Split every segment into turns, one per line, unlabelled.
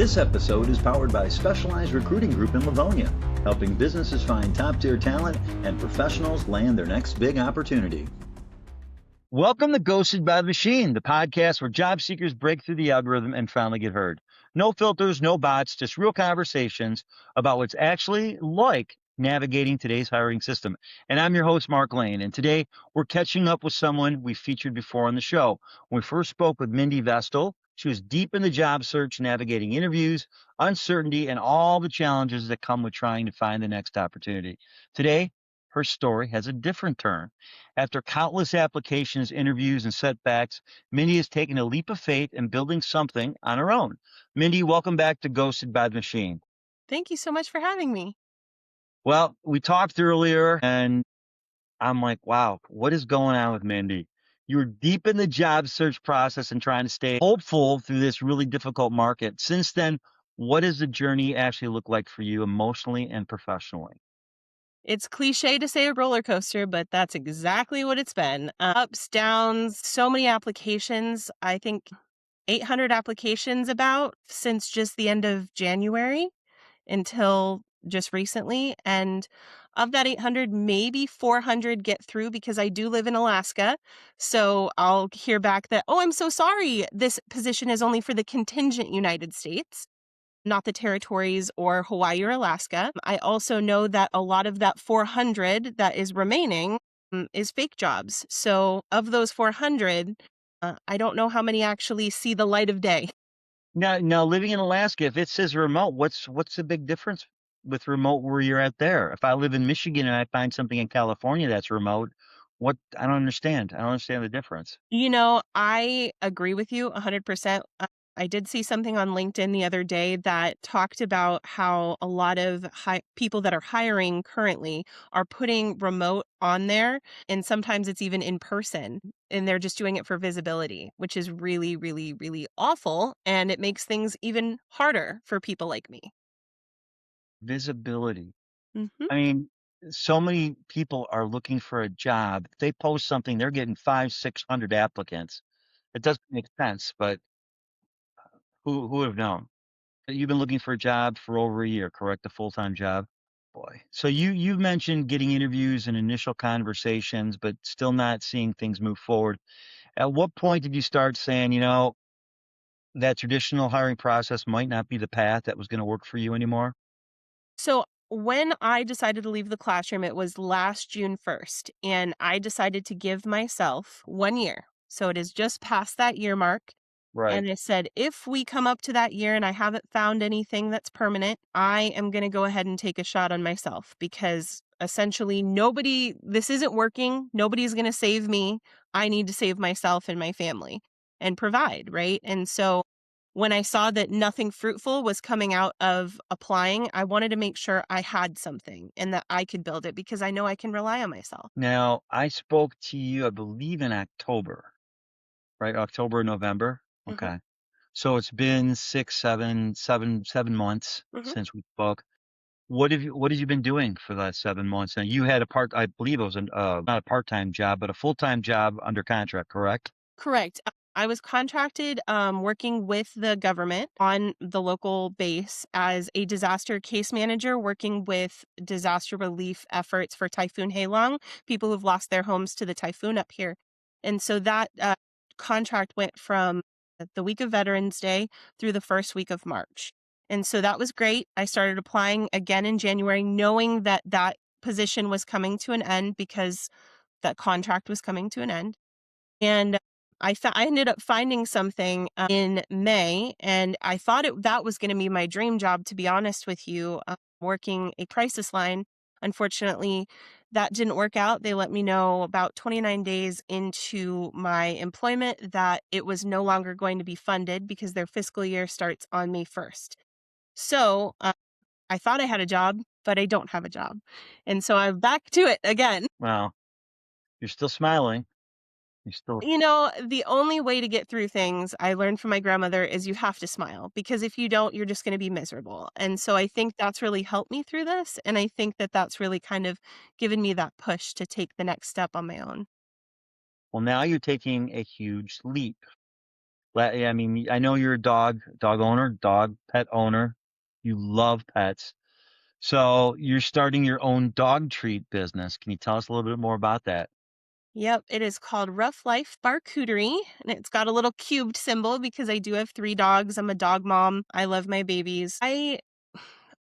This episode is powered by Specialized Recruiting Group in Livonia, helping businesses find top-tier talent and professionals land their next big opportunity. Welcome to Ghosted by the Machine, the podcast where job seekers break through the algorithm and finally get heard. No filters, no bots, just real conversations about what's actually like navigating today's hiring system. And I'm your host, Mark Lane. And today we're catching up with someone we featured before on the show. When we first spoke with Mindi Vestal, she was deep in the job search, navigating interviews, uncertainty, and all the challenges that come with trying to find the next opportunity. Today, her story has a different turn. After countless applications, interviews, and setbacks, Mindy has taken a leap of faith and building something on her own. Mindy, welcome back to Ghosted by the Machine.
Thank you so much for having me.
Well, we talked earlier, and I'm like, wow, what is going on with Mindy? You were deep in the job search process and trying to stay hopeful through this really difficult market. Since then, what does the journey actually look like for you emotionally and professionally?
It's cliche to say a roller coaster, but that's exactly what it's been. Ups, downs, so many applications. I think 800 applications about since just the end of January until just recently. And of that 800, maybe 400 get through because I do live in Alaska. So I'll hear back that, oh, I'm so sorry. This position is only for the contingent United States, not the territories or Hawaii or Alaska. I also know that a lot of that 400 that is remaining is fake jobs. So of those 400, I don't know how many actually see the light of day.
Now, living in Alaska, if it says remote, what's the big difference with remote where you're at there? If I live in Michigan and I find something in California that's remote, what I don't understand. I don't understand the difference.
I agree with you 100%. I did see something on LinkedIn the other day that talked about how a lot of people that are hiring currently are putting remote on there, and sometimes it's even in person, and they're just doing it for visibility, which is really, really, really awful, and it makes things even harder for people like me.
Visibility.
Mhm.
I mean, so many people are looking for a job. If they post something, they're getting 600 applicants. It doesn't make sense, but who would have known? You've been looking for a job for over a year, correct? A full-time job? Boy. So you mentioned getting interviews and initial conversations, but still not seeing things move forward. At what point did you start saying, that traditional hiring process might not be the path that was going to work for you anymore?
So when I decided to leave the classroom, it was last June 1st, and I decided to give myself 1 year. So it is just past that year mark.
Right.
And I said, if we come up to that year and I haven't found anything that's permanent, I am going to go ahead and take a shot on myself because essentially this isn't working. Nobody's going to save me. I need to save myself and my family and provide, right? And so when I saw that nothing fruitful was coming out of applying, I wanted to make sure I had something and that I could build it because I know I can rely on myself.
Now, I spoke to you, I believe, in October, right? October, November.
Hmm.
Okay. So it's been 6, 7 months
Hmm.
since we spoke. What have you been doing for the last 7 months? Now you had I believe it was not a part-time job, but a full-time job under contract, correct?
Correct. I was contracted working with the government on the local base as a disaster case manager, working with disaster relief efforts for Typhoon Hailong, people who've lost their homes to the typhoon up here. And so that contract went from the week of Veterans Day through the first week of March. And so that was great. I started applying again in January, knowing that that position was coming to an end because that contract was coming to an end. And I ended up finding something in May, and I thought that was going to be my dream job. To be honest with you, working a crisis line. Unfortunately, that didn't work out. They let me know about 29 days into my employment that it was no longer going to be funded because their fiscal year starts on May 1st. So I thought I had a job, but I don't have a job, and so I'm back to it again.
Well, you're still smiling. You're still
The only way to get through things I learned from my grandmother is you have to smile because if you don't, you're just going to be miserable. And so I think that's really helped me through this. And I think that that's really kind of given me that push to take the next step on my own.
well, now you're taking a huge leap. Yeah, I mean, I know you're a dog owner, dog pet owner. You love pets. So you're starting your own dog treat business. Can you tell us a little bit more about that?
Yep, it is called Rough Life Barcooterie, and it's got a little cubed symbol because I do have 3 dogs. I'm a dog mom. I love my babies. I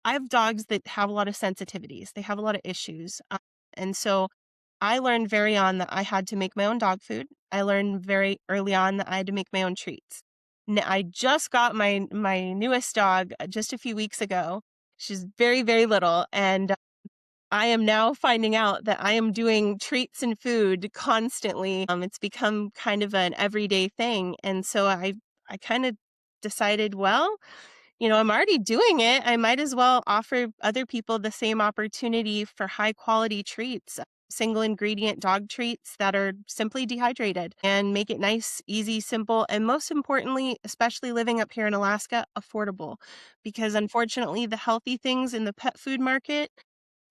have dogs that have a lot of sensitivities. They have a lot of issues. And so I learned very on that I had to make my own dog food. I learned very early on that I had to make my own treats. I just got my newest dog just a few weeks ago. She's very, very little, and I am now finding out that I am doing treats and food constantly. It's become kind of an everyday thing, and so I kind of decided, well, I'm already doing it. I might as well offer other people the same opportunity for high quality treats, single ingredient dog treats that are simply dehydrated and make it nice, easy, simple, and most importantly, especially living up here in Alaska, affordable. Because unfortunately, the healthy things in the pet food market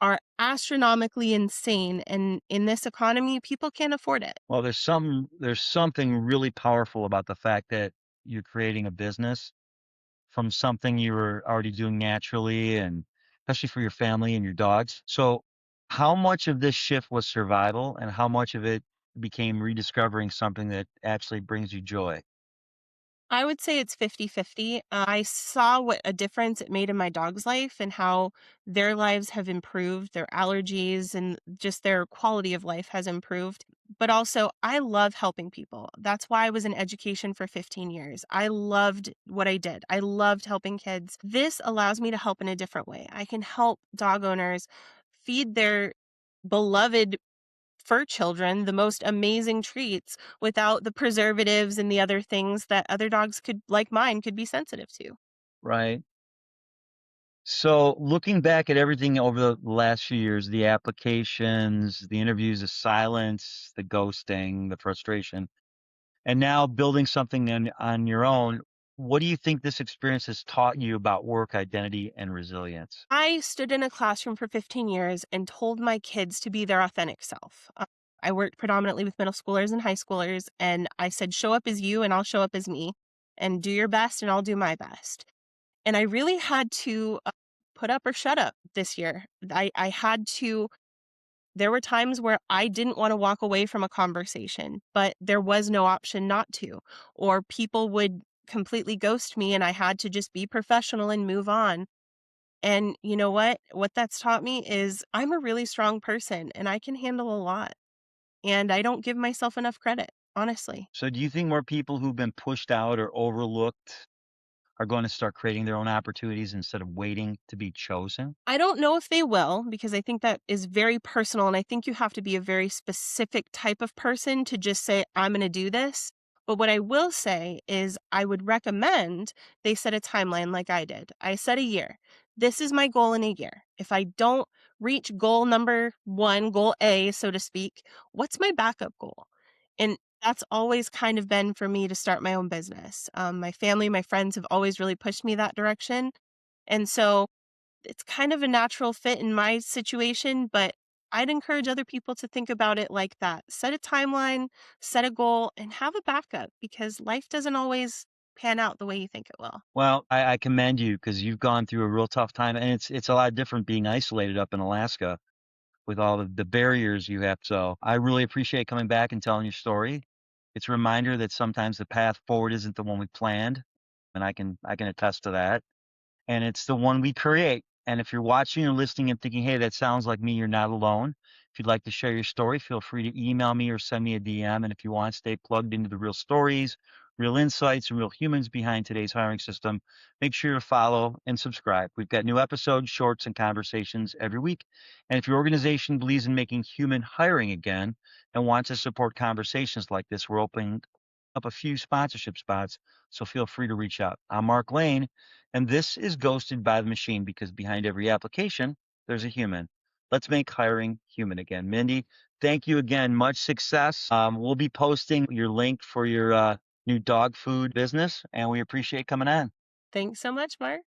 are astronomically insane. And in this economy, people can't afford it.
Well, there's something really powerful about the fact that you're creating a business from something you were already doing naturally and especially for your family and your dogs. So how much of this shift was survival and how much of it became rediscovering something that actually brings you joy?
I would say it's 50-50. I saw what a difference it made in my dog's life and how their lives have improved, their allergies and just their quality of life has improved. But also, I love helping people. That's why I was in education for 15 years. I loved what I did. I loved helping kids. This allows me to help in a different way. I can help dog owners feed their beloved for children the most amazing treats without the preservatives and the other things that other dogs could like mine could be sensitive to.
Right. So looking back at everything over the last few years, the applications, the interviews, the silence, the ghosting, the frustration, and now building something on your own, what do you think this experience has taught you about work identity and resilience?
I stood in a classroom for 15 years and told my kids to be their authentic self. I worked predominantly with middle schoolers and high schoolers, and I said, show up as you and I'll show up as me, and do your best and I'll do my best. And I really had to put up or shut up this year. I had to There were times where I didn't wanna walk away from a conversation, but there was no option not to, or people would completely ghost me and I had to just be professional and move on. And you know what? What that's taught me is I'm a really strong person and I can handle a lot, and I don't give myself enough credit, honestly.
So do you think more people who've been pushed out or overlooked are going to start creating their own opportunities instead of waiting to be chosen?
I don't know if they will because I think that is very personal. And I think you have to be a very specific type of person to just say, I'm going to do this. But what I will say is, I would recommend they set a timeline like I did. I set a year. This is my goal in a year. If I don't reach goal number one, goal A, so to speak, what's my backup goal? And that's always kind of been for me to start my own business. My family, my friends have always really pushed me that direction. And so it's kind of a natural fit in my situation, but I'd encourage other people to think about it like that. Set a timeline, set a goal, and have a backup because life doesn't always pan out the way you think it will.
Well, I commend you because you've gone through a real tough time, and it's a lot different being isolated up in Alaska with all of the barriers you have. So I really appreciate coming back and telling your story. It's a reminder that sometimes the path forward isn't the one we planned, and I can attest to that. And it's the one we create. And if you're watching or listening and thinking, hey, that sounds like me, you're not alone. If you'd like to share your story, feel free to email me or send me a DM. And if you want to stay plugged into the real stories, real insights, and real humans behind today's hiring system, make sure to follow and subscribe. We've got new episodes, shorts, and conversations every week. And if your organization believes in making human hiring again and wants to support conversations like this, we're opening up a few sponsorship spots. So feel free to reach out. I'm Mark Lane. And this is Ghosted by the Machine because behind every application, there's a human. Let's make hiring human again. Mindy, thank you again. Much success. We'll be posting your link for your new dog food business, and we appreciate coming on.
Thanks so much, Mark.